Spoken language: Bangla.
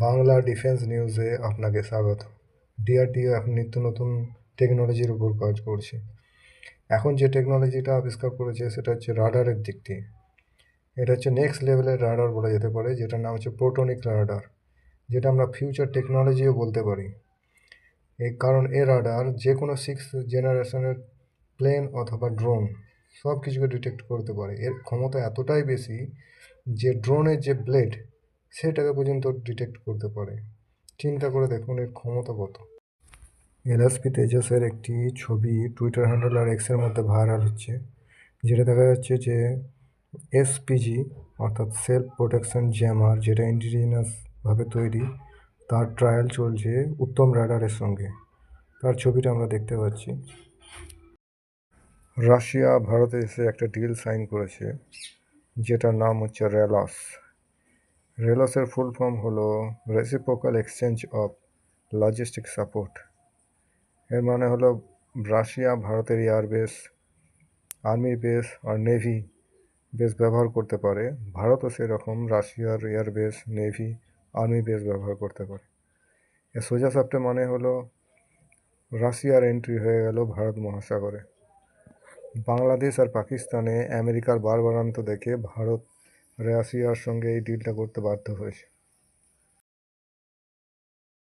বাংলা ডিফেন্স নিউজে আপনাকে স্বাগত। ডিআরডিও এখন নিত্য নতুন টেকনোলজির উপর কাজ করছে। এখন যে টেকনোলজিটা আবিষ্কার করেছে সেটা হচ্ছে রাডারের দিক দিয়ে। এটা হচ্ছে নেক্সট লেভেলের রাডার বলা যেতে পারে, যেটার নাম হচ্ছে প্রোটনিক রাডার, যেটা আমরা ফিউচার টেকনোলজিও বলতে পারি। এই কারণ এ রাডার যে কোনো 6th জেনারেশনের প্লেন অথবা ড্রোন সব কিছুকে ডিটেক্ট করতে পারে। এর ক্ষমতা এতটাই বেশি যে ড্রোনের যে ব্লেড সেটাকে পর্যন্ত ডিটেক্ট করতে পারে। চিন্তা করে দেখুন এর ক্ষমতা কত। এলএসপি তেজসের একটি ছবি টুইটার হ্যান্ডেল আর এক্সের মধ্যে ভাইরাল হচ্ছে, যেটা দেখা যাচ্ছে যে এসপিজি অর্থাৎ সেলফ প্রোটেকশন জ্যামার, যেটা ইন্ডিজিনাসভাবে তৈরি, তার ট্রায়াল চলছে উত্তম রাডারের সঙ্গে। তার ছবিটা আমরা দেখতে পাচ্ছি। রাশিয়া ভারতে এসে একটা ডিল সাইন করেছে, যেটার নাম হচ্ছে রেলস। রেলসের ফুল ফর্ম হলো reciprocal exchange of logistic support. এর মানে হলো রাশিয়া ভারতের এয়ারবেস, আর্মি বেস আর নেভি বেস ব্যবহার করতে পারে, ভারতও সেরকম রাশিয়ার এয়ারবেস, নেভি, আর্মি বেস ব্যবহার করতে পারে। এর সোজা সাপটা মানে হলো রাশিয়ার এন্ট্রি হয়ে গেল ভারত মহাসাগরে। বাংলাদেশ আর পাকিস্তানে আমেরিকার বারবারান্ত দেখে ভারত রাশিয়ার সঙ্গে এই ডিলটা করতে বাধ্য হয়েছে।